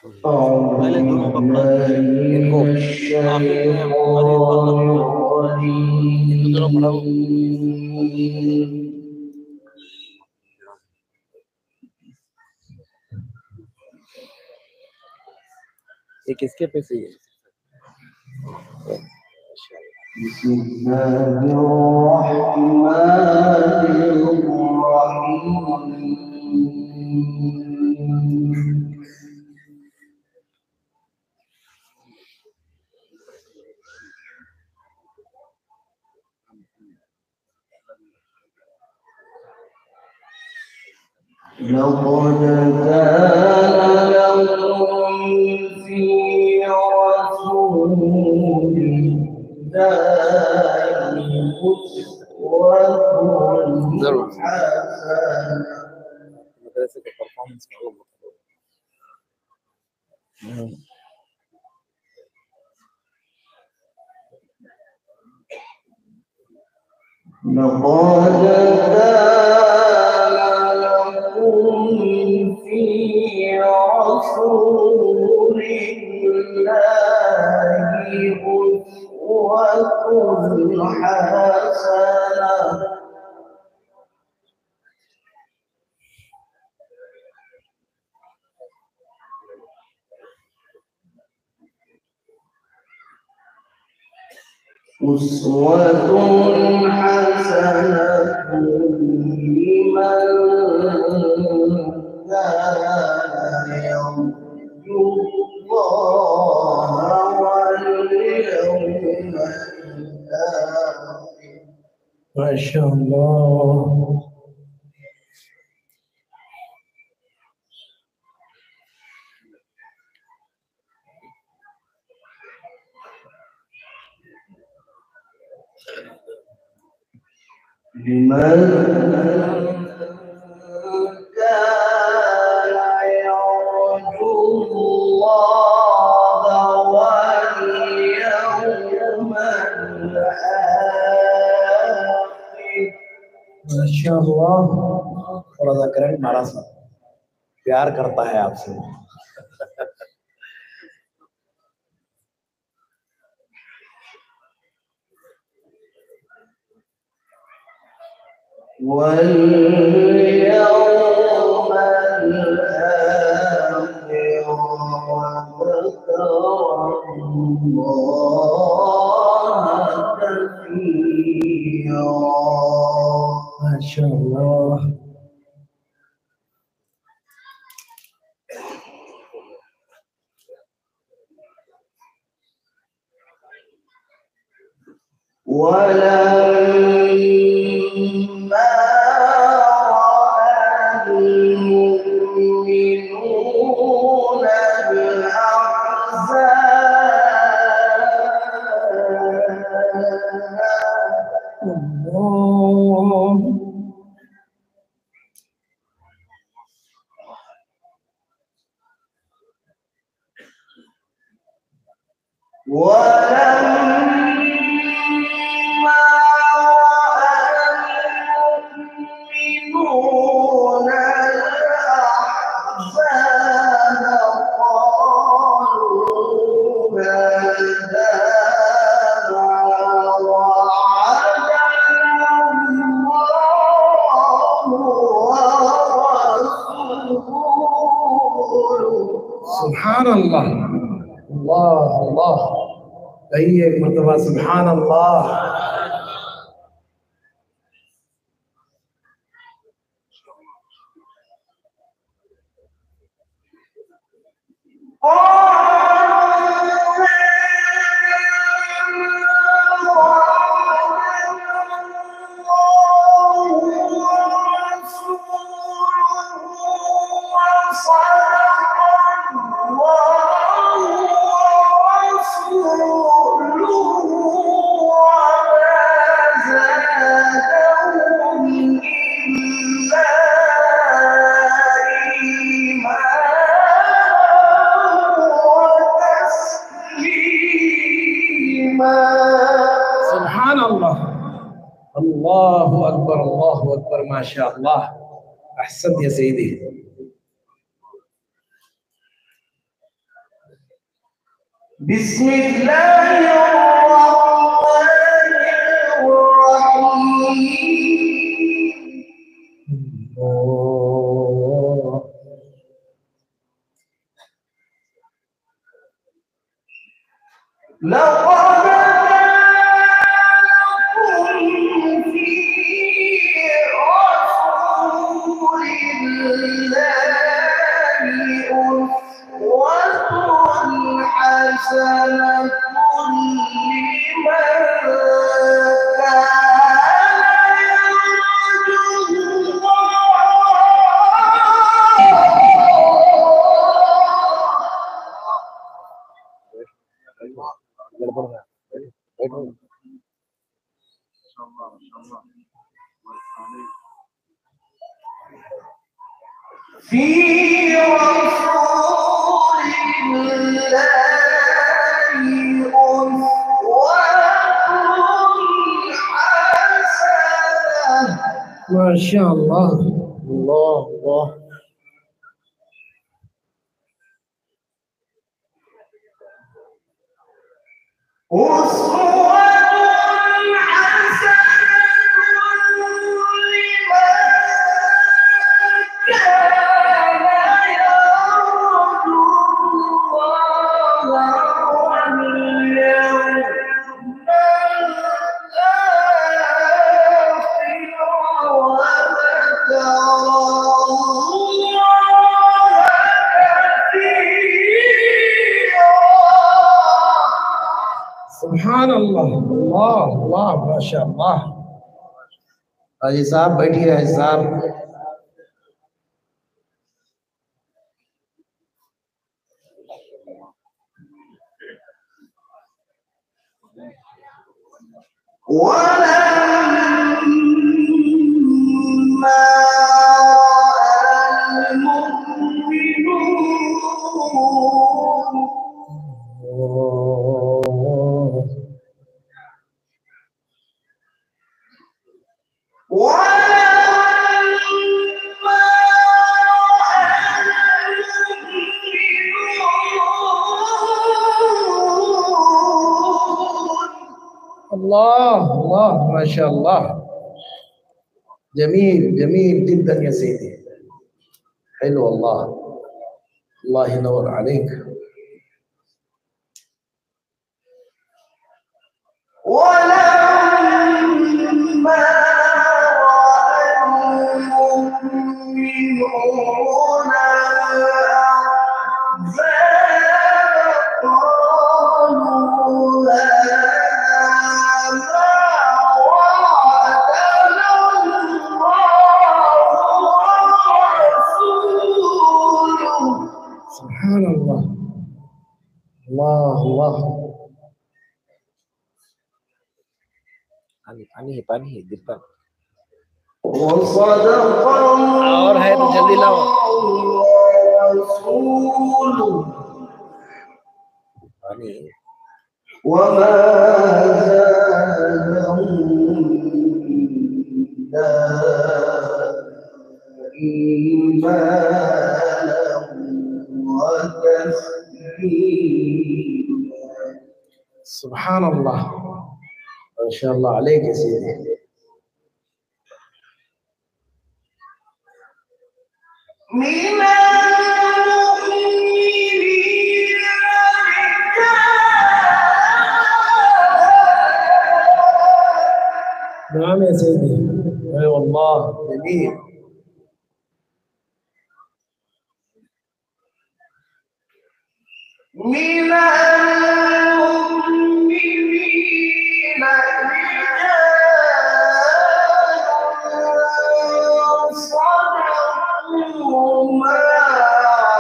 पहले दोनों का पढ़ा इनको आखिर में दोनों पढ़ा ये किसके पे से है? لقد كان لكم في رسول الله أسوة حسنة. मदरसे का परफॉर्मेंस لقد كان لكم في رسول الله أسوة حسنة. أسوة حسنة لمن كان يرجو الله واليوم الآخر. ما شاء الله. لمن كان يرجو الله واليوم الآخر. ما شاء الله. थोड़ा सा करंट मारा सा प्यार करता है आपसे. واليوم الآخر وذكر الله كثيرا. ما شاء الله. ولما رأى المؤمنون سبحان الله. الله الله. एक मर्तबा सुभान अल्लाह. سبحان الله. الله أكبر الله أكبر. ما شاء الله. أحسنت يا سيدي. بسم الله الرحمن الرحيم. لقد كان في رسول الله أسوة حسنة لمن كان يرجو في رسول الله أسوة حسنة. ما شاء الله. الله الله. أسوة حسنة لمن كان يرجو الله واليوم الآخر وذكر الله كثيرا. سبحان الله. الله الله ما شاء الله. हाजी साहब बैठिए। हाजी साहब ولما المؤمنون الله الله ما شاء الله. جميل جميل جدا يا سيدي. حلو والله. الله ينور عليك. ولما رأى المؤمنون الأحزاب قالوا هذا وعدنا الله ورسوله. سبحان الله. الله الله. पानी गिरता और है तो जल्दी लाओ। पानी وما زادهم إلا إيمانا وتسليما. سبحان الله. ما شاء الله عليك يا سيدي. من المؤمنين رجال. نعم يا سيدي. اي والله جميل. من المؤمنين رجال صدقوا ما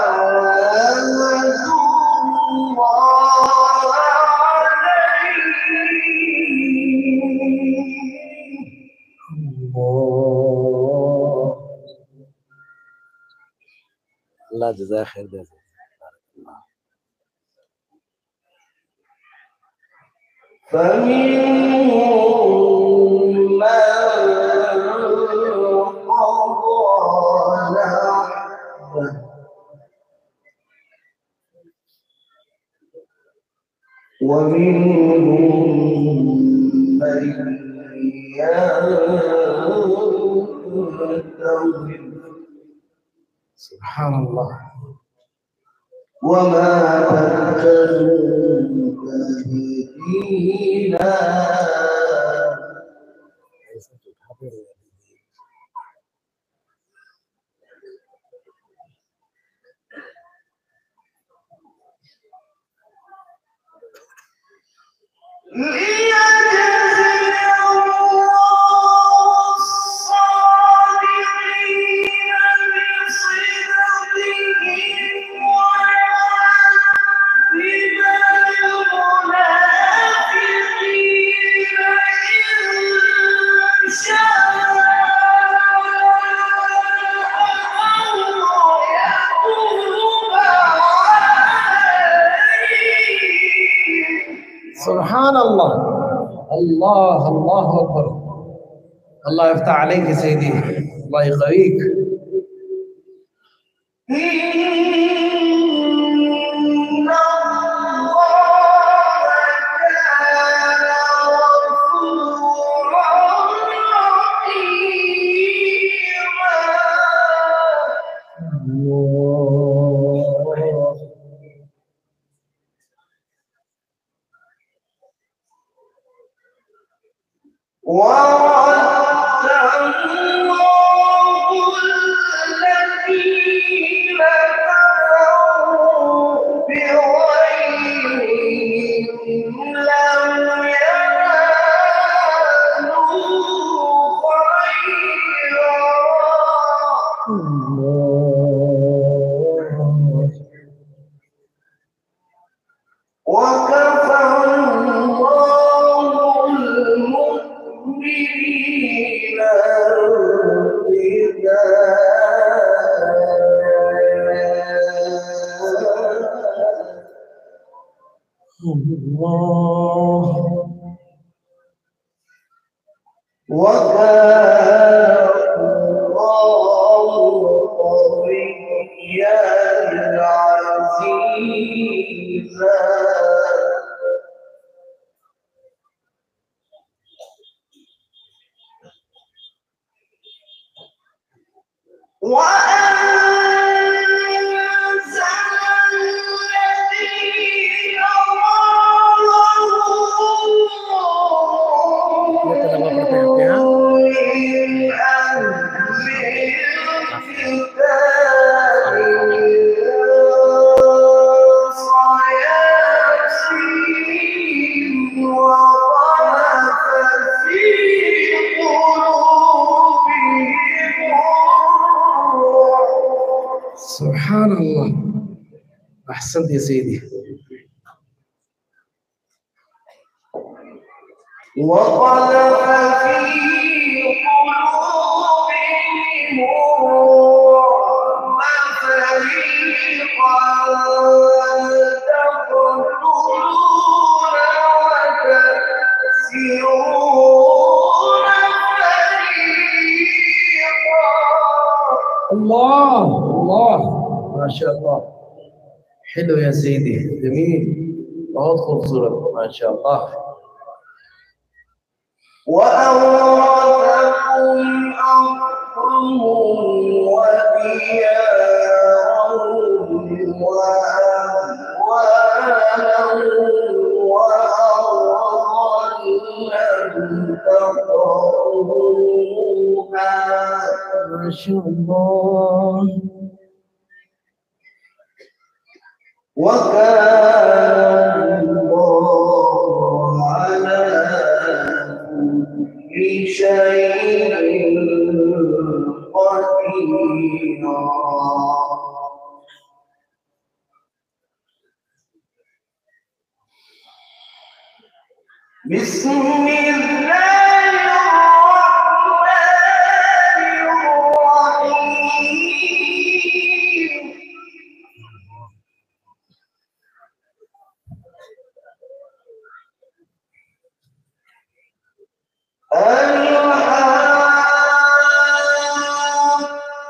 عاهدوا الله عليه. الله جزاه خير جزاه. فمنهم من قضى نحبه ومنهم من ينتظر سبحان الله. وما بدلوا تبديلا. سبحان الله. الله الله أكبر. الله يفتح عليك يا سيدي، الله يقويك. ورد الله الذين كفروا بغيظهم لم ينالوا خيرا وكفى الله المؤمنين الله. وكان الله قويا عزيزا. وأنزل الذين ظاهروا من أهل الكتاب صياصيهم وقذف في قلوبهم الرعب. سبحان الله. أحسنت يا سيدي. وقذف في قلوبهم الرعب فريقا تقتلون وتأسرون فريقا. الله الله، ما شاء الله. حلو يا سيدي، جميل، बहुत खूबसूरत، ما شاء الله. وأورثكم أرضهم وديارهم وأموالهم وأرضا لم تطئوها. ما شاء الله. وكان الله على كل شيء قديرا. بسم الله الرحمن الرحيم.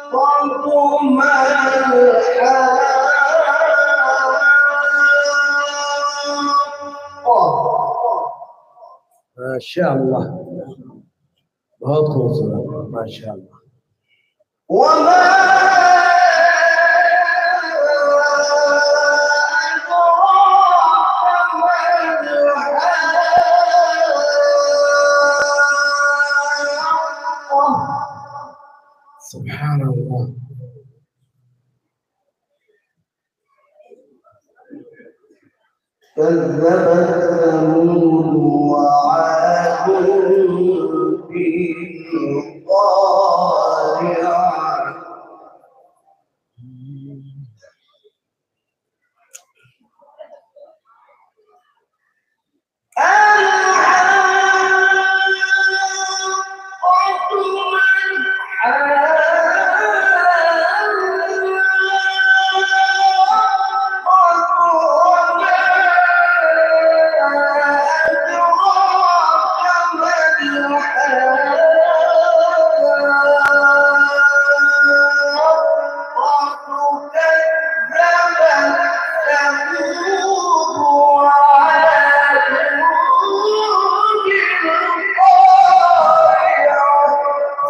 الحاقة ما الحاقة شاء الله बहुत खूबसूरत माशा अल्लाह सुभान अल्लाह كذبت ثمود وعاد بالقارعة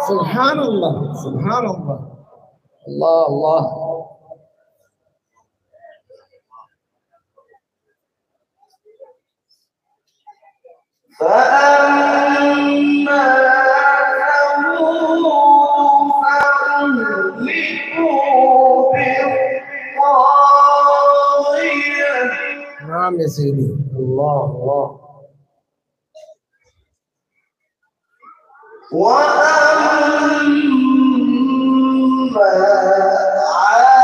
سبحان الله سبحان الله الله الله فأما ثمود فأهلكوا بالطاغية نعم يا سيدي الله الله وأما عاد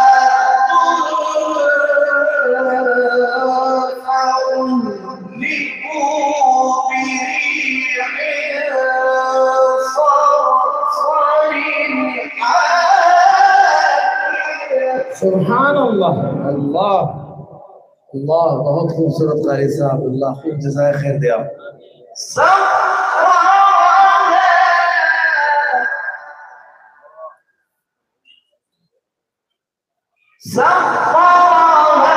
فأهلكوا بريح صرصر عاتية سبحان الله الله الله बहुत खूबसूरत कारी साहब अल्लाह खूब जज़ाए खैर दे आप سخرها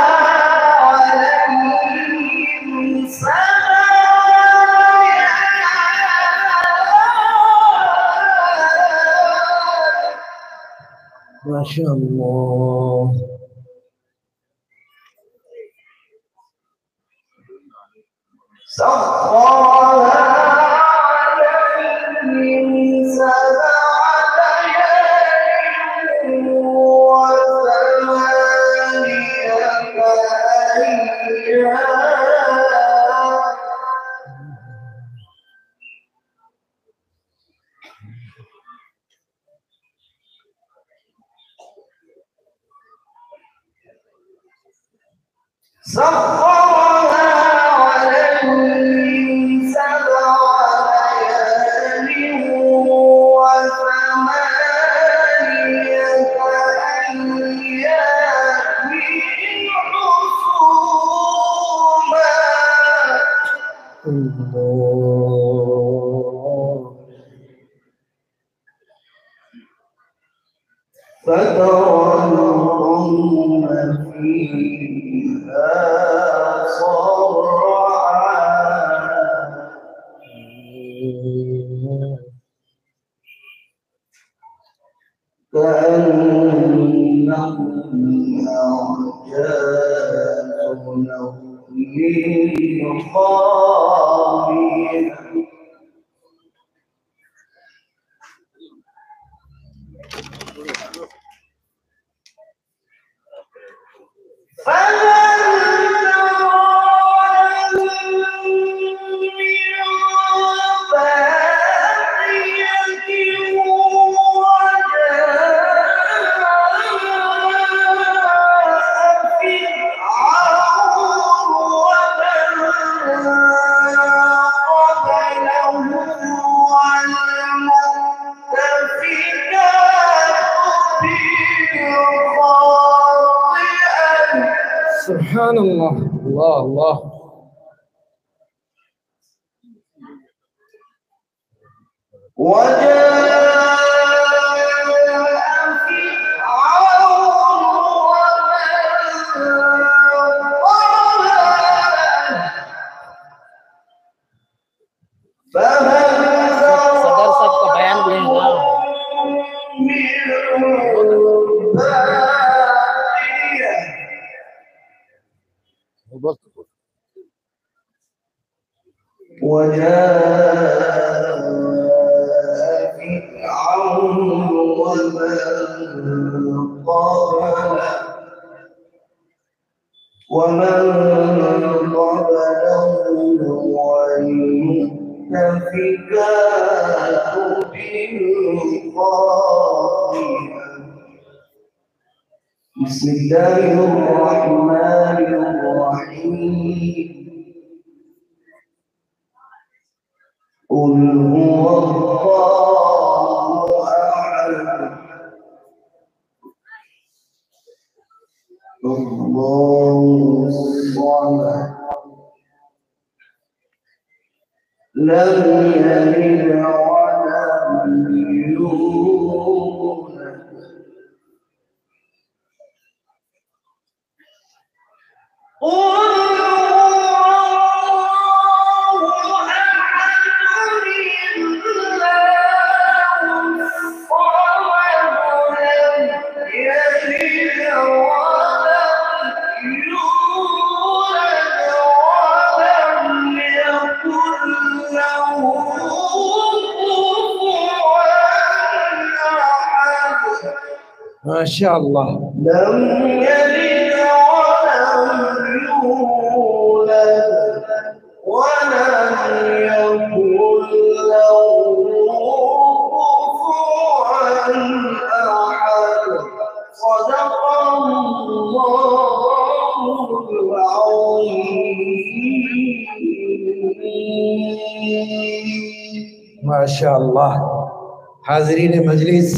عليهم سبع ليال ما شاء الله سخرها عليهم سبع ليال وثمانية أيام سخرها عليهم سبع ليال وثمانية أيام حسوما الله فترى القوم فيها صرعى كأنهم أعجاز نخل خاوية سبحان الله الله الله وجاء وجاء فرعون ومن قبله والمؤتفكات بالخاطئة. بسم الله الرحمن الرحيم. قل هو الله أحد الله الصمد لم يلد ولم يولد ما شاء الله. لم يلد ولم يولد ولم يكن له كفوا أحد. صدق الله العظيم. ما شاء الله. حاضرین مجلس